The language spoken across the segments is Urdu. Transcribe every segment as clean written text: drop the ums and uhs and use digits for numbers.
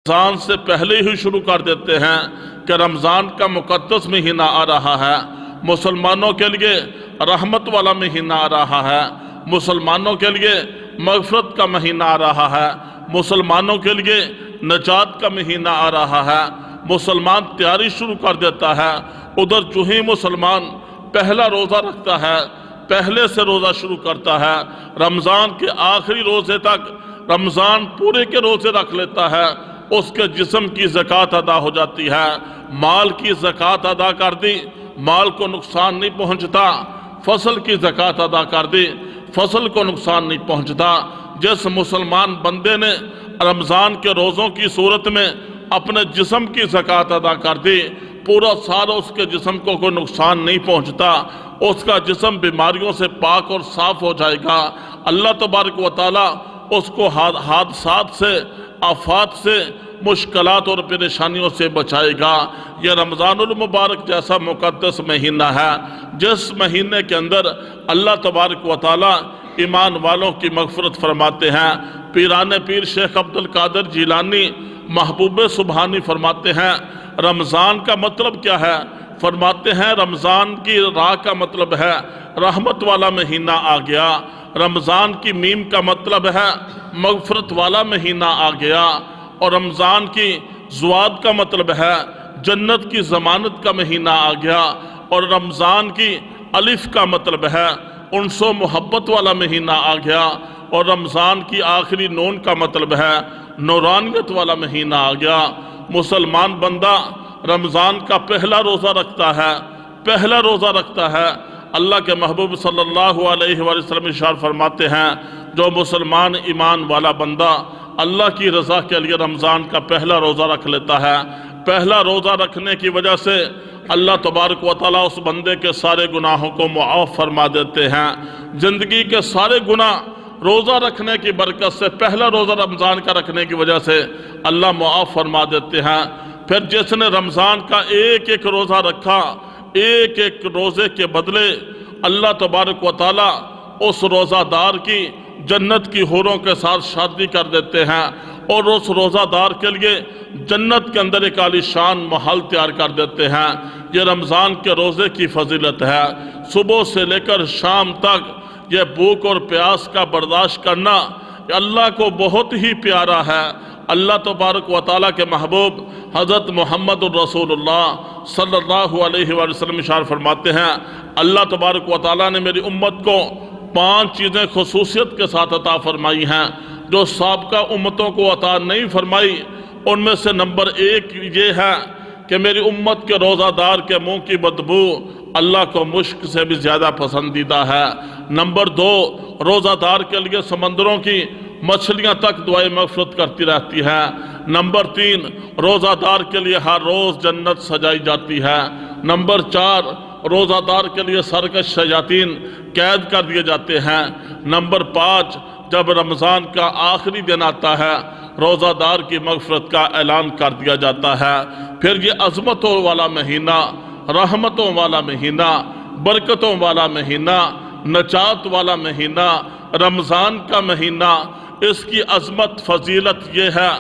رمضان سے پہلے ہی شروع کر دیتے ہیں کہ رمضان کا مقدس مہینہ آ رہا ہے، مسلمانوں کے لیے رحمت والا مہینہ آ رہا ہے، مسلمانوں کے لیے مغفرت کا مہینہ آ رہا ہے، مسلمانوں کے لیے نجات کا مہینہ آ رہا ہے۔ مسلمان تیاری شروع کر دیتا ہے۔ ادھر جو ہی مسلمان پہلا روزہ رکھتا ہے، پہلے سے روزہ شروع کرتا ہے، رمضان کے آخری روزے تک رمضان پورے کے روزے رکھ لیتا ہے، اس کے جسم کی زکوٰۃ ادا ہو جاتی ہے۔ مال کی زکوٰۃ ادا کر دی، مال کو نقصان نہیں پہنچتا۔ فصل کی زکوٰۃ ادا کر دی، فصل کو نقصان نہیں پہنچتا۔ جس مسلمان بندے نے رمضان کے روزوں کی صورت میں اپنے جسم کی زکوٰۃ ادا کر دی، پورا سال اس کے جسم کو کوئی نقصان نہیں پہنچتا، اس کا جسم بیماریوں سے پاک اور صاف ہو جائے گا۔ اللہ تبارک و تعالیٰ اس کو حادثات سے، آفات سے، مشکلات اور پریشانیوں سے بچائے گا۔ یہ رمضان المبارک جیسا مقدس مہینہ ہے جس مہینے کے اندر اللہ تبارک و تعالیٰ ایمان والوں کی مغفرت فرماتے ہیں۔ پیران پیر شیخ عبدالقادر جیلانی محبوب سبحانی فرماتے ہیں رمضان کا مطلب کیا ہے؟ فرماتے ہیں رمضان کی راہ کا مطلب ہے رحمت والا مہینہ آ گیا۔ رمضان کی میم کا مطلب ہے مغفرت والا مہینہ آ گیا، اور رمضان کی زواد کا مطلب ہے جنت کی ضمانت کا مہینہ آ گیا، اور رمضان کی الف کا مطلب ہے انس و محبت والا مہینہ آ گیا، اور رمضان کی آخری نون کا مطلب ہے نورانیت والا مہینہ آ گیا۔ مسلمان بندہ رمضان کا پہلا روزہ رکھتا ہے، پہلا روزہ رکھتا ہے۔ اللہ کے محبوب صلی اللہ علیہ وآلہ وسلم ارشاد فرماتے ہیں جو مسلمان ایمان والا بندہ اللہ کی رضا کے لیے رمضان کا پہلا روزہ رکھ لیتا ہے، پہلا روزہ رکھنے کی وجہ سے اللہ تبارک و تعالیٰ اس بندے کے سارے گناہوں کو معاف فرما دیتے ہیں۔ زندگی کے سارے گناہ روزہ رکھنے کی برکت سے، پہلا روزہ رمضان کا رکھنے کی وجہ سے اللہ معاف فرما دیتے ہیں۔ پھر جس نے رمضان کا ایک ایک روزہ رکھا، ایک ایک روزے کے بدلے اللہ تبارک و تعالیٰ اس روزہ دار کی جنت کی حوروں کے ساتھ شادی کر دیتے ہیں، اور اس روزہ دار کے لیے جنت کے اندر ایک عالی شان محل تیار کر دیتے ہیں۔ یہ رمضان کے روزے کی فضیلت ہے۔ صبح سے لے کر شام تک یہ بھوک اور پیاس کا برداشت کرنا اللہ کو بہت ہی پیارا ہے۔ اللہ تبارک و تعالیٰ کے محبوب حضرت محمد الرسول اللہ صلی اللہ علیہ وآلہ وسلم ارشاد فرماتے ہیں اللہ تبارک و تعالیٰ نے میری امت کو 5 چیزیں خصوصیت کے ساتھ عطا فرمائی ہیں جو سابقہ امتوں کو عطا نہیں فرمائی۔ ان میں سے نمبر 1 یہ ہے کہ میری امت کے روزہ دار کے منہ کی بدبو اللہ کو مشک سے بھی زیادہ پسندیدہ ہے۔ نمبر 2، روزہ دار کے لیے سمندروں کی مچھلیاں تک دعائے مغفرت کرتی رہتی ہے۔ نمبر 3، روزہ دار کے لیے ہر روز جنت سجائی جاتی ہے۔ نمبر 4، روزہ دار کے لیے سرکش شیاطین قید کر دیے جاتے ہیں۔ نمبر 5، جب رمضان کا آخری دن آتا ہے روزہ دار کی مغفرت کا اعلان کر دیا جاتا ہے۔ پھر یہ عظمتوں والا مہینہ، رحمتوں والا مہینہ، برکتوں والا مہینہ، نجات والا مہینہ، رمضان کا مہینہ، اس کی عظمت فضیلت یہ ہے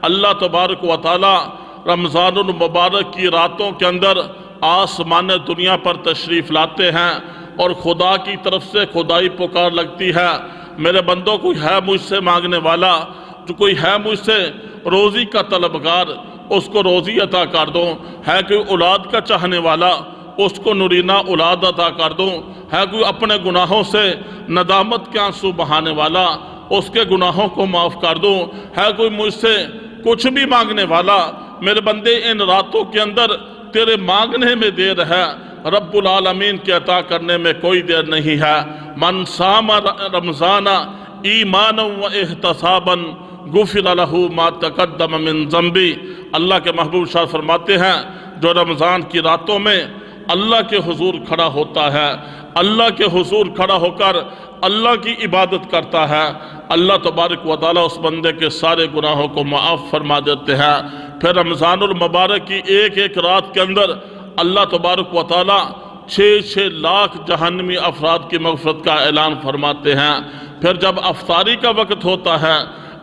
اللہ تبارک و تعالیٰ رمضان المبارک کی راتوں کے اندر آسمان دنیا پر تشریف لاتے ہیں، اور خدا کی طرف سے خدائی پکار لگتی ہے میرے بندوں کوئی ہے مجھ سے مانگنے والا، جو کوئی ہے مجھ سے روزی کا طلبگار اس کو روزی عطا کر دوں، ہے کوئی اولاد کا چاہنے والا اس کو نرینہ اولاد عطا کر دوں، ہے کوئی اپنے گناہوں سے ندامت کے آنسو بہانے والا اس کے گناہوں کو معاف کر دوں، ہے کوئی مجھ سے کچھ بھی مانگنے والا میرے بندے ان راتوں کے اندر تیرے مانگنے میں دیر ہے، رب العالمین کے عطا کرنے میں کوئی دیر نہیں ہے۔ من صام رمضان ایمانا و احتسابا غفر لہ ما تقدم من ذنبی۔ اللہ کے محبوب شاہ فرماتے ہیں جو رمضان کی راتوں میں اللہ کے حضور کھڑا ہوتا ہے، اللہ کے حضور کھڑا ہو کر اللہ کی عبادت کرتا ہے، اللہ تبارک و تعالیٰ اس بندے کے سارے گناہوں کو معاف فرما دیتے ہیں۔ پھر رمضان المبارک کی ایک ایک رات کے اندر اللہ تبارک و تعالیٰ 6 لاکھ جہنمی افراد کی مغفرت کا اعلان فرماتے ہیں۔ پھر جب افطاری کا وقت ہوتا ہے،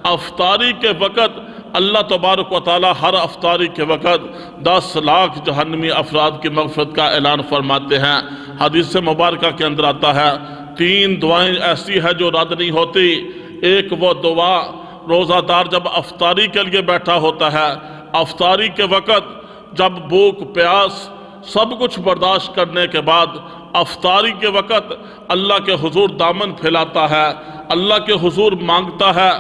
افطاری کے وقت اللہ تبارک و تعالی ہر افطاری کے وقت 10 لاکھ جہنمی افراد کی مغفرت کا اعلان فرماتے ہیں۔ حدیث مبارکہ کے اندر آتا ہے 3 دعائیں ایسی ہیں جو رد نہیں ہوتی۔ ایک وہ دعا روزہ دار جب افطاری کے لیے بیٹھا ہوتا ہے، افطاری کے وقت جب بھوک پیاس سب کچھ برداشت کرنے کے بعد افطاری کے وقت اللہ کے حضور دامن پھیلاتا ہے، اللہ کے حضور مانگتا ہے۔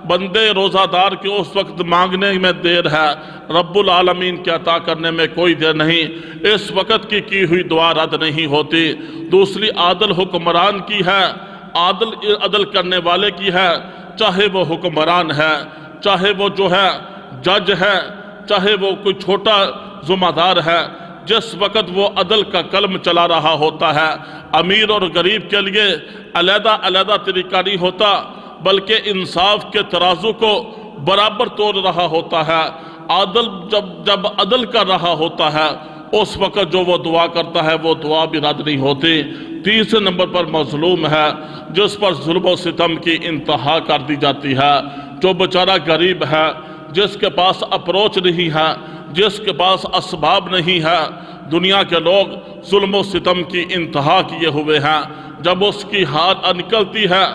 بندے روزہ دار کے اس وقت مانگنے میں دیر ہے، رب العالمین کے عطا کرنے میں کوئی دیر نہیں، اس وقت کی ہوئی دعا رد نہیں ہوتی۔ دوسری عادل حکمران کی ہے، عدل کرنے والے کی ہے، چاہے وہ حکمران ہے، چاہے وہ جو ہے جج ہے، چاہے وہ کوئی چھوٹا ذمہ دار ہے، جس وقت وہ عدل کا کلم چلا رہا ہوتا ہے، امیر اور غریب کے لیے علیحدہ علیحدہ طریقہ نہیں ہوتا، بلکہ انصاف کے ترازو کو برابر توڑ رہا ہوتا ہے۔ عادل جب عدل کر رہا ہوتا ہے، اس وقت جو وہ دعا کرتا ہے وہ دعا بھی رد نہیں ہوتی۔ تیسرے نمبر پر مظلوم ہے، جس پر ظلم و ستم کی انتہا کر دی جاتی ہے، جو بیچارہ غریب ہے، جس کے پاس اپروچ نہیں ہے، جس کے پاس اسباب نہیں ہے۔ دنیا کے لوگ ظلم و ستم کی انتہا کیے ہوئے ہیں، جب اس کی ہاتھ نکلتی ہے،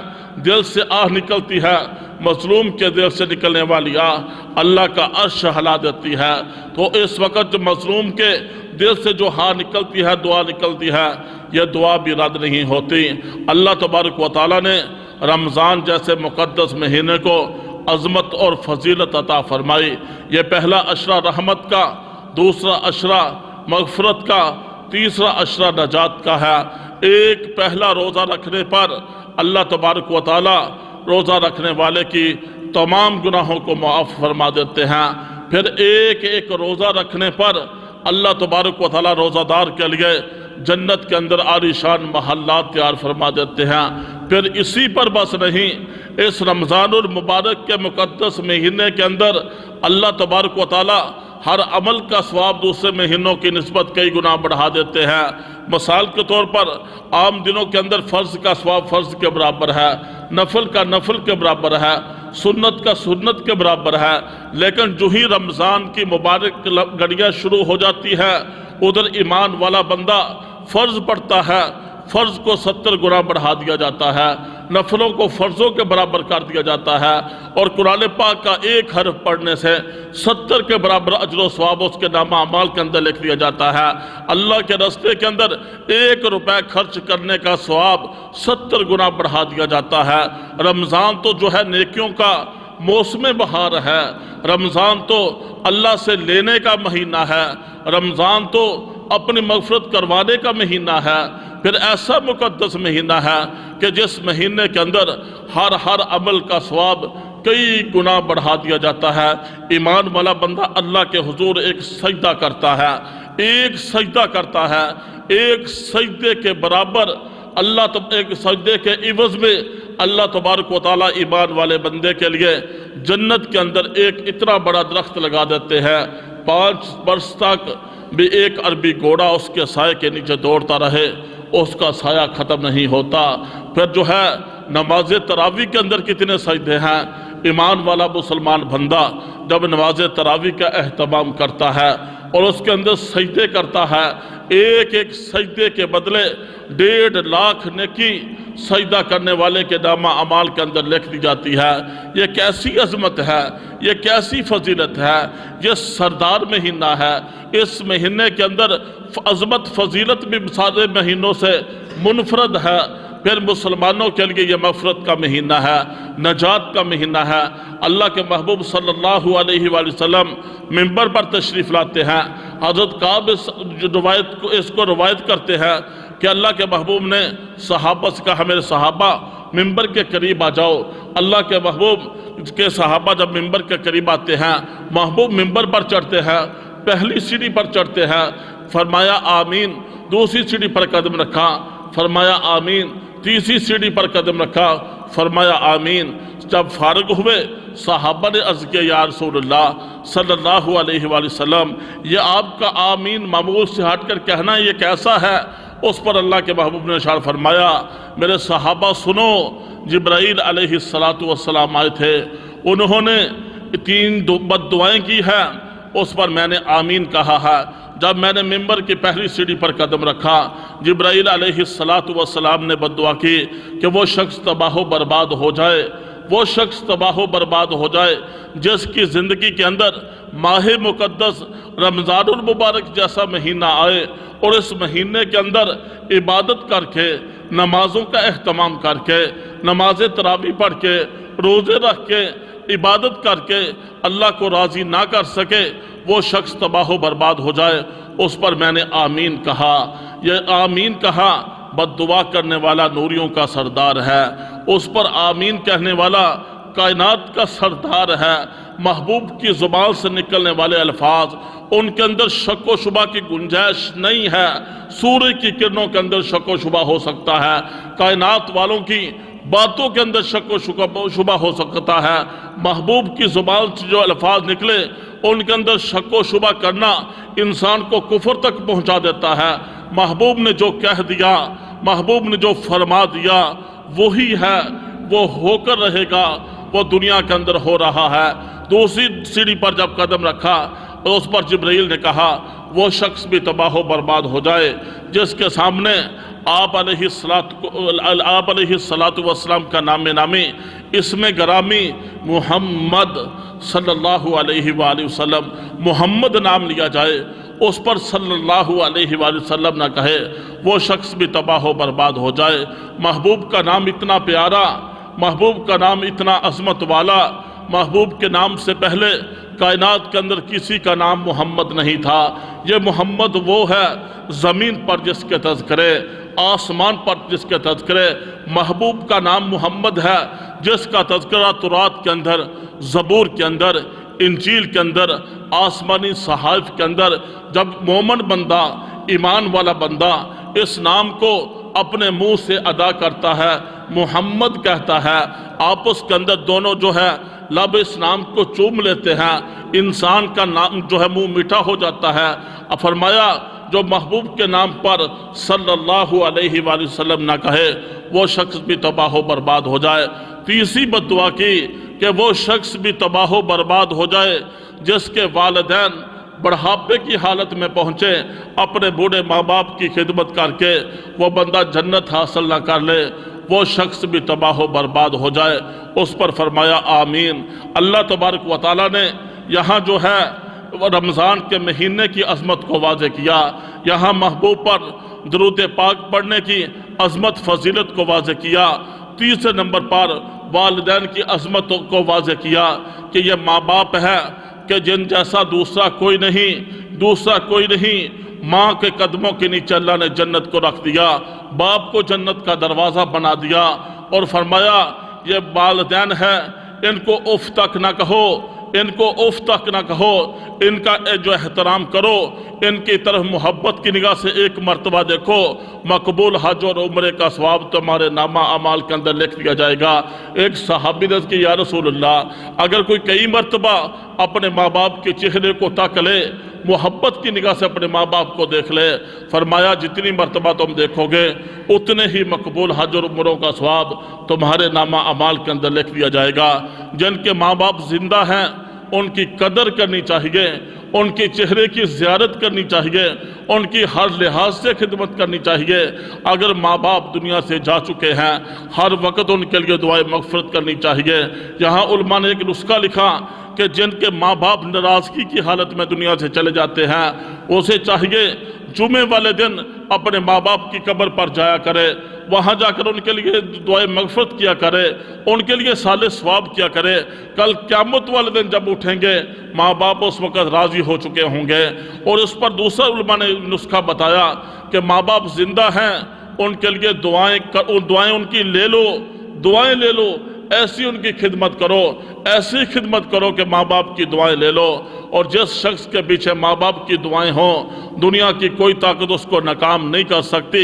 دل سے آہ نکلتی ہے، مظلوم کے دل سے نکلنے والی آہ اللہ کا عرش ہلا دیتی ہے۔ تو اس وقت جو مظلوم کے دل سے جو ہاں نکلتی ہے، دعا نکلتی ہے، یہ دعا بھی رد نہیں ہوتی۔ اللہ تبارک و تعالیٰ نے رمضان جیسے مقدس مہینے کو عظمت اور فضیلت عطا فرمائی۔ یہ پہلا عشرہ رحمت کا، دوسرا عشرہ مغفرت کا، تیسرا عشرہ نجات کا ہے۔ ایک پہلا روزہ رکھنے پر اللہ تبارک و تعالیٰ روزہ رکھنے والے کی تمام گناہوں کو معاف فرما دیتے ہیں۔ پھر ایک ایک روزہ رکھنے پر اللہ تبارک و تعالیٰ روزہ دار کے لیے جنت کے اندر عالیشان محلات تیار فرما دیتے ہیں۔ پھر اسی پر بس نہیں، اس رمضان المبارک کے مقدس مہینے کے اندر اللہ تبارک و تعالیٰ ہر عمل کا ثواب دوسرے مہینوں کی نسبت کئی گنا بڑھا دیتے ہیں۔ مثال کے طور پر عام دنوں کے اندر فرض کا ثواب فرض کے برابر ہے، نفل کا نفل کے برابر ہے، سنت کا سنت کے برابر ہے، لیکن جو ہی رمضان کی مبارک گھڑیاں شروع ہو جاتی ہے، ادھر ایمان والا بندہ فرض پڑھتا ہے، فرض کو 70 گنا بڑھا دیا جاتا ہے، نفلوں کو فرضوں کے برابر کر دیا جاتا ہے، اور قرآن پاک کا ایک حرف پڑھنے سے 70 کے برابر اجر و ثواب اس کے نامہ اعمال کے اندر لکھ دیا جاتا ہے۔ اللہ کے راستے کے اندر 1 روپے خرچ کرنے کا ثواب 70 گنا بڑھا دیا جاتا ہے۔ رمضان تو جو ہے نیکیوں کا موسم بہار ہے، رمضان تو اللہ سے لینے کا مہینہ ہے، رمضان تو اپنی مغفرت کروانے کا مہینہ ہے۔ پھر ایسا مقدس مہینہ ہے کہ جس مہینے کے اندر ہر عمل کا ثواب کئی گنا بڑھا دیا جاتا ہے۔ ایمان والا بندہ اللہ کے حضور ایک سجدہ کرتا ہے، ایک سجدہ کرتا ہے، ایک سجدے کے برابر ایک سجدے کے عوض میں اللہ تبارک و تعالیٰ ایمان والے بندے کے لیے جنت کے اندر ایک اتنا بڑا درخت لگا دیتے ہیں، 5 برس تک بھی ایک عربی گھوڑا اس کے سائے کے نیچے دوڑتا رہے، اس کا سایہ ختم نہیں ہوتا۔ پھر جو ہے نماز تراویح کے اندر کتنے سجدے ہیں۔ ایمان والا مسلمان بندہ جب نماز تراویح کا اہتمام کرتا ہے اور اس کے اندر سجدے کرتا ہے، ایک ایک سجدے کے بدلے 1.5 لاکھ نیکی سجدہ کرنے والے کے نامہ اعمال کے اندر لکھ دی جاتی ہے۔ یہ کیسی عظمت ہے، یہ کیسی فضیلت ہے، یہ سردار مہینہ ہے۔ اس مہینے کے اندر عظمت فضیلت بھی سارے مہینوں سے منفرد ہے۔ پھر مسلمانوں کے لیے یہ مغفرت کا مہینہ ہے، نجات کا مہینہ ہے۔ اللہ کے محبوب صلی اللہ علیہ وآلہ وسلم منبر پر تشریف لاتے ہیں۔ حضرت کعب اس کو روایت کرتے ہیں کہ اللہ کے محبوب نے صحابہ سے کہا، میرے صحابہ منبر کے قریب آ جاؤ۔ اللہ کے محبوب کے صحابہ جب منبر کے قریب آتے ہیں، محبوب منبر پر چڑھتے ہیں، پہلی سیڑھی پر چڑھتے ہیں، فرمایا آمین، دوسری سیڑھی پر قدم رکھا، فرمایا آمین، تیسری سیڑھی پر قدم رکھا، فرمایا آمین۔ جب فارغ ہوئے صحابہ نے عرض کیا، یا رسول اللہ صلی اللہ علیہ وآلہ وسلم، یہ آپ کا آمین معمول سے ہٹ کر کہنا یہ کیسا ہے؟ اس پر اللہ کے محبوب نے ارشاد فرمایا، میرے صحابہ سنو، جبرائیل علیہ السلام آئے تھے، انہوں نے 3 بد دعائیں کی ہیں، اس پر میں نے آمین کہا ہے۔ جب میں نے ممبر کی پہلی سیڑھی پر قدم رکھا، جبرائیل علیہ السلام نے بد دعا کی کہ وہ شخص تباہ و برباد ہو جائے، وہ شخص تباہ و برباد ہو جائے جس کی زندگی کے اندر ماہ مقدس رمضان المبارک جیسا مہینہ آئے اور اس مہینے کے اندر عبادت کر کے، نمازوں کا اہتمام کر کے، نماز تراویح پڑھ کے، روزے رکھ کے، عبادت کر کے اللہ کو راضی نہ کر سکے، وہ شخص تباہ و برباد ہو جائے۔ اس پر میں نے آمین کہا۔ یہ آمین کہا بد دعا کرنے والا نوریوں کا سردار ہے، اس پر آمین کہنے والا کائنات کا سردار ہے۔ محبوب کی زبان سے نکلنے والے الفاظ، ان کے اندر شک و شبہ کی گنجائش نہیں ہے۔ سورج کی کرنوں کے اندر شک و شبہ ہو سکتا ہے، کائنات والوں کی باتوں کے اندر شک و شبہ ہو سکتا ہے۔ محبوب کی زبان سے جو الفاظ نکلے ان کے اندر شک و شبہ کرنا انسان کو کفر تک پہنچا دیتا ہے۔ محبوب نے جو کہہ دیا، محبوب نے جو فرما دیا وہی ہے، وہ ہو کر رہے گا، وہ دنیا کے اندر ہو رہا ہے۔ دوسری سیڑھی پر جب قدم رکھا تو اس پر جبرائیل نے کہا وہ شخص بھی تباہ و برباد ہو جائے جس کے سامنے آپ علیہ السلام کا نام نامی، اسم گرامی محمد صلی اللہ علیہ وآلہ وسلم، محمد نام لیا جائے، اس پر صلی اللہ علیہ وآلہ وسلم نہ کہے، وہ شخص بھی تباہ و برباد ہو جائے۔ محبوب کا نام اتنا پیارا، محبوب کا نام اتنا عظمت والا، محبوب کے نام سے پہلے کائنات کے اندر کسی کا نام محمد نہیں تھا۔ یہ محمد وہ ہے زمین پر جس کے تذکرے، آسمان پر جس کے تذکرے، محبوب کا نام محمد ہے جس کا تذکرہ تورات کے اندر، زبور کے اندر، انجیل کے اندر، آسمانی صحائف کے اندر جب مومن بندہ، ایمان والا بندہ اس نام کو اپنے منہ سے ادا کرتا ہے، محمد کہتا ہے، آپس کے اندر دونوں جو ہے لب اس نام کو چوم لیتے ہیں، انسان کا نام جو ہے منہ میٹھا ہو جاتا ہے۔ فرمایا جو محبوب کے نام پر صلی اللہ علیہ وآلہ وسلم نہ کہے وہ شخص بھی تباہ و برباد ہو جائے۔ تیسری بد دعا کی کہ وہ شخص بھی تباہ و برباد ہو جائے جس کے والدین بڑھاپے کی حالت میں پہنچے، اپنے بوڑھے ماں باپ کی خدمت کر کے وہ بندہ جنت حاصل نہ کر لے، وہ شخص بھی تباہ و برباد ہو جائے۔ اس پر فرمایا آمین۔ اللہ تبارک و تعالیٰ نے یہاں جو ہے رمضان کے مہینے کی عظمت کو واضح کیا، یہاں محبوب پر درود پاک پڑھنے کی عظمت فضیلت کو واضح کیا، تیسرے نمبر پر والدین کی عظمت کو واضح کیا کہ یہ ماں باپ ہے کہ جن جیسا دوسرا کوئی نہیں۔ ماں کے قدموں کے نیچے اللہ نے جنت کو رکھ دیا، باپ کو جنت کا دروازہ بنا دیا، اور فرمایا یہ والدین ہے، ان کو اف تک نہ کہو، ان کو اف تک نہ کہو، ان کا جو احترام کرو، ان کی طرف محبت کی نگاہ سے ایک مرتبہ دیکھو، مقبول حج اور عمرے کا ثواب تمہارے نامہ اعمال کے اندر لکھ دیا جائے گا۔ ایک صحابی نے کہ یا رسول اللہ اگر کوئی کئی مرتبہ اپنے ماں باپ کے چہرے کو تک لے، محبت کی نگاہ سے اپنے ماں باپ کو دیکھ لے، فرمایا جتنی مرتبہ تم دیکھو گے اتنے ہی مقبول حج اور عمروں کا ثواب تمہارے نامہ اعمال کے اندر لکھ دیا جائے گا۔ جن کے ماں باپ زندہ ہیں ان کی قدر کرنی چاہیے، ان کے چہرے کی زیارت کرنی چاہیے، ان کی ہر لحاظ سے خدمت کرنی چاہیے۔ اگر ماں باپ دنیا سے جا چکے ہیں ہر وقت ان کے لیے دعائے مغفرت کرنی چاہیے۔ یہاں علماء نے ایک نسخہ لکھا کہ جن کے ماں باپ ناراضگی کی حالت میں دنیا سے چلے جاتے ہیں اسے چاہیے جمعے والے دن اپنے ماں باپ کی قبر پر جایا کرے، وہاں جا کر ان کے لیے دعائے مغفرت کیا کرے، ان کے لیے صالح ثواب کیا کرے۔ کل قیامت والے دن جب اٹھیں گے ماں باپ اس وقت راضی ہو چکے ہوں گے۔ اور اس پر دوسرا علماء نے نسخہ بتایا کہ ماں باپ زندہ ہیں ان کے لیے دعائیں ان کی لے لو، دعائیں لے لو، ایسی ان کی خدمت کرو، ایسی خدمت کرو کہ ماں باپ کی دعائیں لے لو۔ اور جس شخص کے پیچھے ماں باپ کی دعائیں ہوں دنیا کی کوئی طاقت اس کو ناکام نہیں کر سکتی۔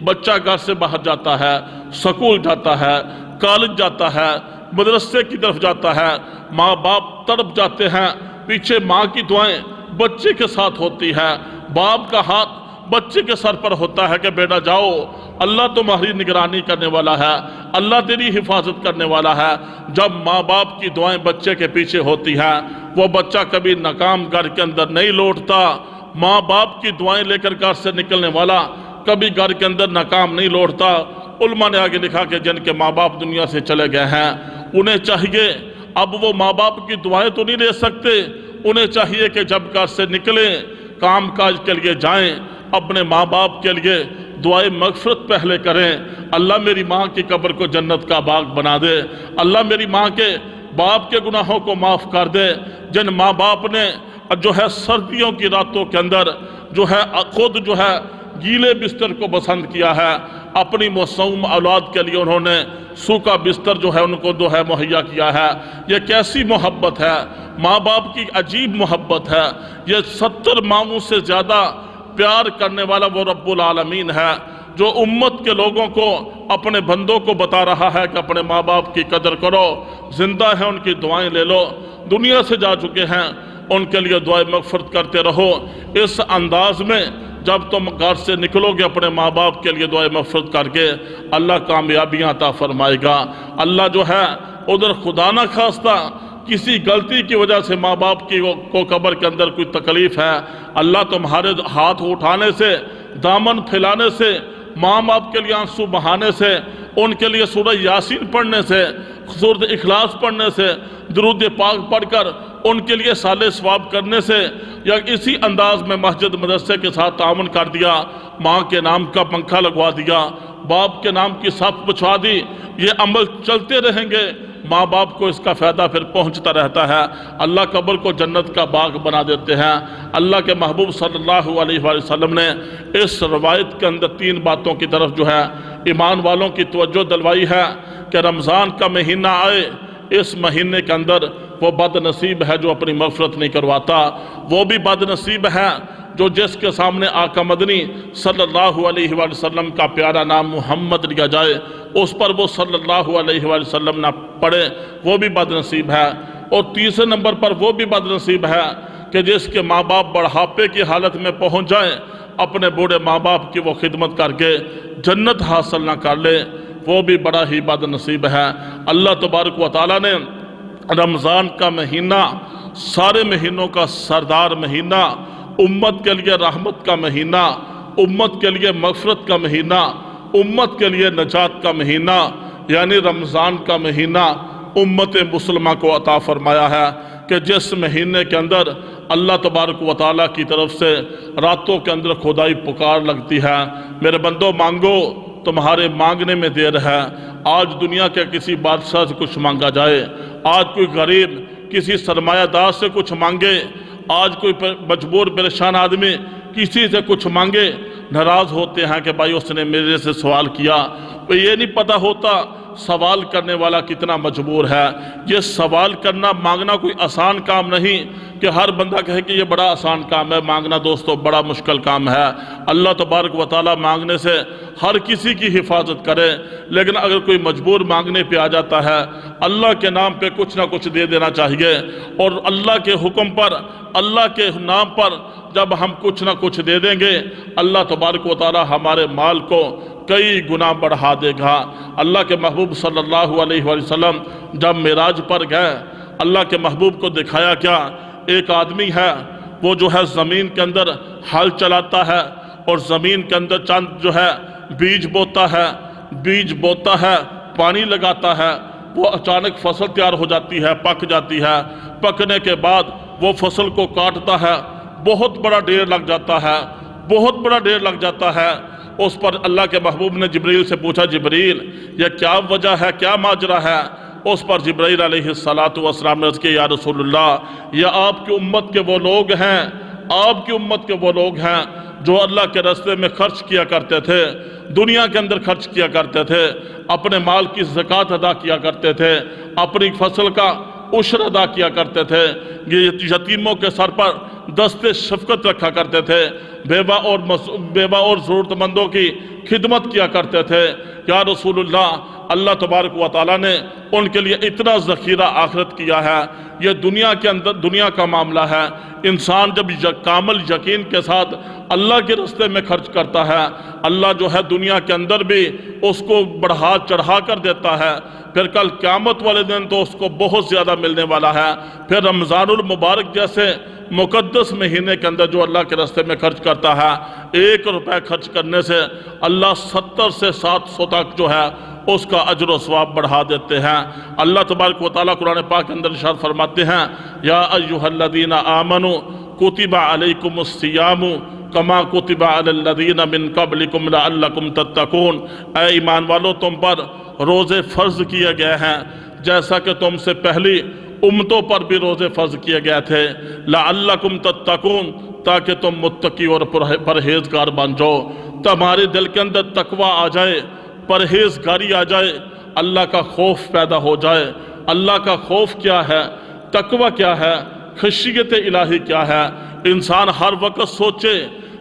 بچہ گھر سے باہر جاتا ہے، سکول جاتا ہے، کالج جاتا ہے، مدرسے کی طرف جاتا ہے، ماں باپ تڑپ جاتے ہیں، پیچھے ماں کی دعائیں بچے کے ساتھ ہوتی ہے، باپ کا ہاتھ بچے کے سر پر ہوتا ہے کہ بیٹا جاؤ، اللہ تمہاری نگرانی کرنے والا ہے، اللہ تیری حفاظت کرنے والا ہے۔ جب ماں باپ کی دعائیں بچے کے پیچھے ہوتی ہیں، وہ بچہ کبھی ناکام گھر کے اندر نہیں لوٹتا۔ ماں باپ کی دعائیں لے کر گھر سے نکلنے والا کبھی گھر کے اندر ناکام نہیں لوٹتا۔ علماء نے آگے لکھا کہ جن کے ماں باپ دنیا سے چلے گئے ہیں، انہیں چاہیے، اب وہ ماں باپ کی دعائیں تو نہیں لے سکتے، انہیں چاہیے کہ جب گھر سے نکلیں، کام کاج کے لیے جائیں، اپنے ماں باپ کے لیے دعائیں مغفرت پہلے کریں۔ اللہ میری ماں کی قبر کو جنت کا باغ بنا دے، اللہ میری ماں کے باپ کے گناہوں کو معاف کر دے۔ جن ماں باپ نے جو ہے سردیوں کی راتوں کے اندر جو ہے خود جو ہے گیلے بستر کو پسند کیا ہے، اپنی معصوم اولاد کے لیے انہوں نے سوکھا بستر جو ہے ان کو جو ہے مہیا کیا ہے، یہ کیسی محبت ہے، ماں باپ کی عجیب محبت ہے۔ یہ 70 ماؤں سے زیادہ پیار کرنے والا وہ رب العالمین ہے، جو امت کے لوگوں کو، اپنے بندوں کو بتا رہا ہے کہ اپنے ماں باپ کی قدر کرو، زندہ ہیں ان کی دعائیں لے لو، دنیا سے جا چکے ہیں ان کے لیے دعائیں مغفرت کرتے رہو۔ اس انداز میں جب تم گھر سے نکلو گے اپنے ماں باپ کے لیے دعائیں مغفرت کر کے، اللہ کامیابیاں عطا فرمائے گا۔ اللہ جو ہے ادھر خدا نہ خواستہ کسی غلطی کی وجہ سے ماں باپ کی کو قبر کے اندر کوئی تکلیف ہے، اللہ تمہارے ہاتھ اٹھانے سے، دامن پھیلانے سے، ماں باپ کے لیے آنسو بہانے سے، ان کے لیے سورہ یاسین پڑھنے سے، سورۃ اخلاص پڑھنے سے، درود پاک پڑھ کر ان کے لیے صالح ثواب کرنے سے، یا اسی انداز میں مسجد مدرسے کے ساتھ تعاون کر دیا، ماں کے نام کا پنکھا لگوا دیا، باپ کے نام کی صف بچھوا دی، یہ عمل چلتے رہیں گے، ماں باپ کو اس کا فائدہ پھر پہنچتا رہتا ہے۔ اللہ قبر کو جنت کا باغ بنا دیتے ہیں۔ اللہ کے محبوب صلی اللہ علیہ وآلہ وسلم نے اس روایت کے اندر 3 باتوں کی طرف جو ہے ایمان والوں کی توجہ دلوائی ہے کہ رمضان کا مہینہ آئے، اس مہینے کے اندر وہ بد نصیب ہے جو اپنی مغفرت نہیں کرواتا، وہ بھی بد نصیب ہے جو جس کے سامنے آقا مدنی صلی اللہ علیہ وآلہ وسلم کا پیارا نام محمد لیا جائے، اس پر وہ صلی اللہ علیہ وآلہ وسلم نہ پڑھے، وہ بھی بد نصیب ہے۔ اور تیسرے نمبر پر وہ بھی بد نصیب ہے کہ جس کے ماں باپ بڑھاپے کی حالت میں پہنچ جائیں، اپنے بوڑھے ماں باپ کی وہ خدمت کر کے جنت حاصل نہ کر لے، وہ بھی بڑا ہی بد نصیب ہے۔ اللہ تبارک و تعالیٰ نے رمضان کا مہینہ، سارے مہینوں کا سردار مہینہ، امت کے لیے رحمت کا مہینہ، امت کے لیے مغفرت کا مہینہ، امت کے لیے نجات کا مہینہ، یعنی رمضان کا مہینہ امت مسلمہ کو عطا فرمایا ہے کہ جس مہینے کے اندر اللہ تبارک و تعالیٰ کی طرف سے راتوں کے اندر خدائی پکار لگتی ہے، میرے بندو مانگو، تمہارے مانگنے میں دیر ہے۔ آج دنیا کے کسی بادشاہ سے کچھ مانگا جائے، آج کوئی غریب کسی سرمایہ دار سے کچھ مانگے، آج کوئی مجبور پریشان آدمی کسی سے کچھ مانگے، ناراض ہوتے ہیں کہ بھائی اس نے میرے سے سوال کیا، تو یہ نہیں پتہ ہوتا سوال کرنے والا کتنا مجبور ہے۔ یہ سوال کرنا، مانگنا کوئی آسان کام نہیں کہ ہر بندہ کہے کہ یہ بڑا آسان کام ہے، مانگنا دوستو بڑا مشکل کام ہے۔ اللہ تبارک و تعالیٰ مانگنے سے ہر کسی کی حفاظت کرے، لیکن اگر کوئی مجبور مانگنے پہ آ جاتا ہے، اللہ کے نام پہ کچھ نہ کچھ دے دینا چاہیے، اور اللہ کے حکم پر، اللہ کے نام پر جب ہم کچھ نہ کچھ دے دیں گے، اللہ تبارک و تعالیٰ ہمارے مال کو کئی گنا بڑھا دے گا۔ اللہ کے محبوب صلی اللہ علیہ وآلہ وسلم جب معراج پر گئے، اللہ کے محبوب کو دکھایا کیا؟ ایک آدمی ہے، وہ جو ہے زمین کے اندر ہل چلاتا ہے اور زمین کے اندر چند جو ہے بیج بوتا ہے، پانی لگاتا ہے، وہ اچانک فصل تیار ہو جاتی ہے، پک جاتی ہے، پکنے کے بعد وہ فصل کو کاٹتا ہے، بہت بڑا ڈھیر لگ جاتا ہے، اس پر اللہ کے محبوب نے جبریل سے پوچھا، جبریل یہ کیا وجہ ہے، کیا ماجرا ہے؟ اس پر جبرائیل علیہ السلام نے عرض کیا، یا رسول اللہ، یہ آپ کی امت کے وہ لوگ ہیں، آپ کی امت کے وہ لوگ ہیں جو اللہ کے راستے میں خرچ کیا کرتے تھے، دنیا کے اندر خرچ کیا کرتے تھے، اپنے مال کی زکوٰۃ ادا کیا کرتے تھے، اپنی فصل کا عشر ادا کیا کرتے تھے، یہ یتیموں کے سر پر دست شفقت رکھا کرتے تھے، بیوہ اور ضرورت مندوں کی خدمت کیا کرتے تھے۔ یا رسول اللہ، اللہ تبارک و تعالیٰ نے ان کے لیے اتنا ذخیرہ آخرت کیا ہے، یہ دنیا کے اندر دنیا کا معاملہ ہے، انسان جب کامل یقین کے ساتھ اللہ کے راستے میں خرچ کرتا ہے، اللہ جو ہے دنیا کے اندر بھی اس کو بڑھا چڑھا کر دیتا ہے، پھر کل قیامت والے دن تو اس کو بہت زیادہ ملنے والا ہے۔ پھر رمضان المبارک جیسے مقدس مہینے کے اندر جو اللہ کے راستے میں خرچ کرتا ہے، 1 روپے خرچ کرنے سے اللہ 70 سے 700 تک جو ہے اس کا اجر و ثواب بڑھا دیتے ہیں۔ اللہ تبارک و تعالیٰ قرآن پاک کے اندر ارشاد فرماتے ہیں، یا ایھا الذین آمنوا کتب علیکم الصیام کما کتب علی الذین من قبلکم لعلکم تتقون، اے ایمان والو تم پر روزے فرض کیے گئے ہیں جیسا کہ تم سے پہلی امتوں پر بھی روزے فرض کیے گئے تھے، لعلکم تتقون، تاکہ تم متقی اور پرہیزگار بن جاؤ، تمہارے دل کے اندر تقوی آ جائے، پرہیزگاری آ جائے، اللہ کا خوف پیدا ہو جائے۔ اللہ کا خوف کیا ہے؟ تقوی کیا ہے؟ خشیت الہی کیا ہے؟ انسان ہر وقت سوچے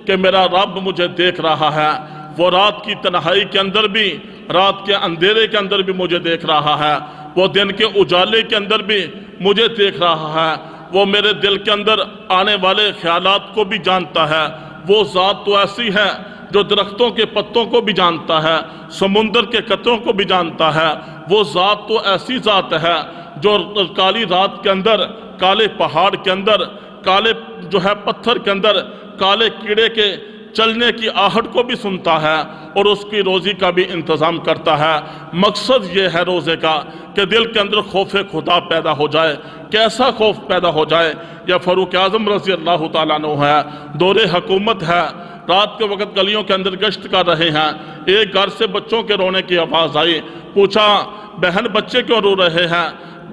کہ میرا رب مجھے دیکھ رہا ہے، وہ رات کی تنہائی کے اندر بھی، رات کے اندھیرے کے اندر بھی مجھے دیکھ رہا ہے، وہ دن کے اجالے کے اندر بھی مجھے دیکھ رہا ہے، وہ میرے دل کے اندر آنے والے خیالات کو بھی جانتا ہے۔ وہ ذات تو ایسی ہے جو درختوں کے پتوں کو بھی جانتا ہے، سمندر کے قطروں کو بھی جانتا ہے۔ وہ ذات تو ایسی ذات ہے جو کالی رات کے اندر، کالے پہاڑ کے اندر، کالے جو ہے پتھر کے اندر، کالے کیڑے کے چلنے کی آہٹ کو بھی سنتا ہے اور اس کی روزی کا بھی انتظام کرتا ہے۔ مقصد یہ ہے روزے کا کہ دل کے اندر خوف خدا پیدا ہو جائے۔ کیسا خوف پیدا ہو جائے؟ یا فاروق اعظم رضی اللہ تعالیٰ عنہ ہے، دور حکومت ہے، رات کے وقت گلیوں کے اندر گشت کر رہے ہیں، ایک گھر سے بچوں کے رونے کی آواز آئی، پوچھا بہن بچے کیوں رو رہے ہیں؟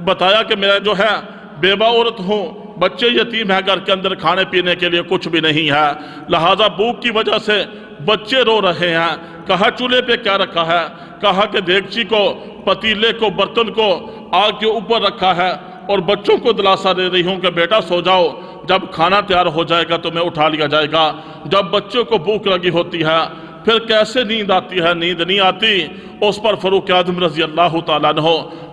بتایا کہ میں جو ہے بیوہ عورت ہوں، بچے یتیم ہیں، گھر کے اندر کھانے پینے کے لیے کچھ بھی نہیں ہے، لہٰذا بھوک کی وجہ سے بچے رو رہے ہیں۔ کہا چولہے پہ کیا رکھا ہے؟ کہا کہ دیگچی کو، پتیلے کو، برتن کو آگ کے اوپر رکھا ہے اور بچوں کو دلاسا دے رہی ہوں کہ بیٹا سو جاؤ، جب کھانا تیار ہو جائے گا تمہیں اٹھا لیا جائے گا۔ جب بچوں کو بھوک لگی ہوتی ہے پھر کیسے نیند آتی ہے؟ نیند نہیں آتی۔ اس پر فاروق اعظم رضی اللہ تعالیٰ عنہ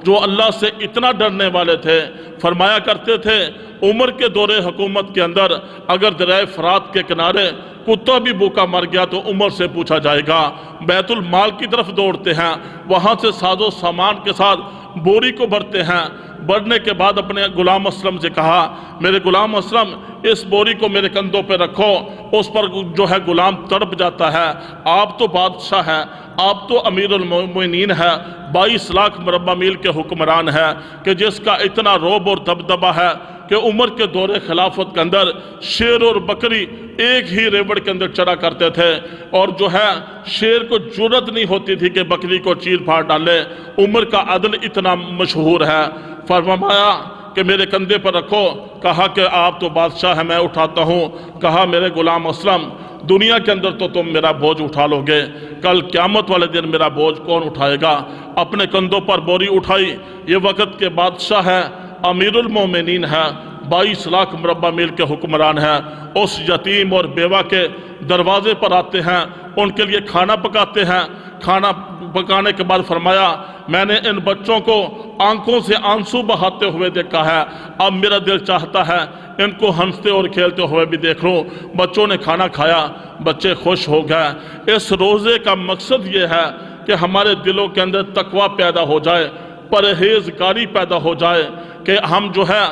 جو اللہ سے اتنا ڈرنے والے تھے، فرمایا کرتے تھے عمر کے دور حکومت کے اندر اگر دریائے فرات کے کنارے کتا بھی بھوکا مر گیا تو عمر سے پوچھا جائے گا۔ بیت المال کی طرف دوڑتے ہیں، وہاں سے ساز و سامان کے ساتھ بوری کو بھرتے ہیں۔ بڑھنے کے بعد اپنے غلام اسلم سے کہا میرے غلام اسلم اس بوری کو میرے کندھوں پہ رکھو۔ اس پر جو ہے غلام تڑپ جاتا ہے، آپ تو بادشاہ ہے، آپ تو امیر المومنین ہے، 22 لاکھ مربع میل کے حکمران ہے کہ جس کا اتنا روب اور دبدبہ ہے کہ عمر کے دور خلافت کے اندر شیر اور بکری ایک ہی ریوڑ کے اندر چڑھا کرتے تھے، اور جو ہے شیر کو جرت نہیں ہوتی تھی کہ بکری کو چیر پھاڑ ڈالے۔ عمر کا عدل اتنا مشہور ہے۔ فرمایا کہ میرے کندھے پر رکھو۔ کہا کہ آپ تو بادشاہ ہیں، میں اٹھاتا ہوں۔ کہا میرے غلام اسلم دنیا کے اندر تو تم میرا بوجھ اٹھا لو گے، کل قیامت والے دن میرا بوجھ کون اٹھائے گا؟ اپنے کندھوں پر بوری اٹھائی۔ یہ وقت کے بادشاہ ہے، امیر المومنین ہے، 22 لاکھ مربع میل کے حکمران ہیں۔ اس یتیم اور بیوہ کے دروازے پر آتے ہیں، ان کے لیے کھانا پکاتے ہیں۔ کھانا پکانے کے بعد فرمایا میں نے ان بچوں کو آنکھوں سے آنسو بہاتے ہوئے دیکھا ہے، اب میرا دل چاہتا ہے ان کو ہنستے اور کھیلتے ہوئے بھی دیکھ لوں۔ بچوں نے کھانا کھایا، بچے خوش ہو گئے۔ اس روزے کا مقصد یہ ہے کہ ہمارے دلوں کے اندر تقوی پیدا ہو جائے، پرہیزگاری پیدا ہو جائے، کہ ہم جو ہے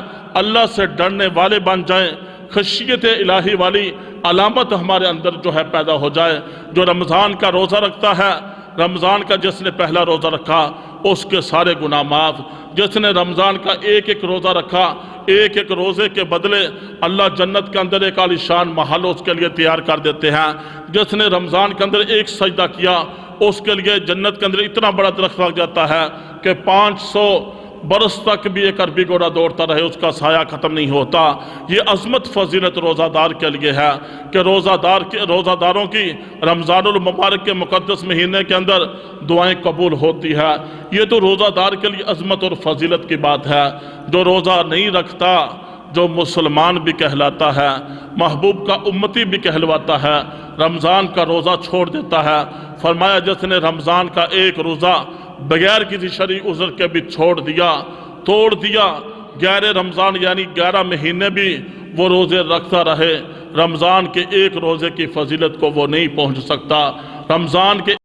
اللہ سے ڈرنے والے بن جائیں، خشیت الہی والی علامت ہمارے اندر جو ہے پیدا ہو جائے۔ جو رمضان کا روزہ رکھتا ہے، رمضان کا جس نے پہلا روزہ رکھا اس کے سارے گناہ معاف۔ جس نے رمضان کا ایک ایک روزہ رکھا، ایک ایک روزے کے بدلے اللہ جنت کے اندر ایک عالی شان محل اس کے لیے تیار کر دیتے ہیں۔ جس نے رمضان کے اندر ایک سجدہ کیا اس کے لیے جنت کے اندر اتنا بڑا درخت لگ جاتا ہے کہ 500 برس تک بھی ایک عربی گھوڑا دوڑتا رہے اس کا سایہ ختم نہیں ہوتا۔ یہ عظمت فضیلت روزہ دار کے لیے ہے کہ روزہ داروں کی رمضان المبارک کے مقدس مہینے کے اندر دعائیں قبول ہوتی ہے۔ یہ تو روزہ دار کے لیے عظمت اور فضیلت کی بات ہے۔ جو روزہ نہیں رکھتا، جو مسلمان بھی کہلاتا ہے، محبوب کا امتی بھی کہلواتا ہے، رمضان کا روزہ چھوڑ دیتا ہے۔ فرمایا جس نے رمضان کا ایک روزہ بغیر کسی شرعی عذر کے بھی چھوڑ دیا، توڑ دیا، غیر رمضان یعنی 11 مہینے بھی وہ روزے رکھتا رہے، رمضان کے ایک روزے کی فضیلت کو وہ نہیں پہنچ سکتا۔ رمضان کے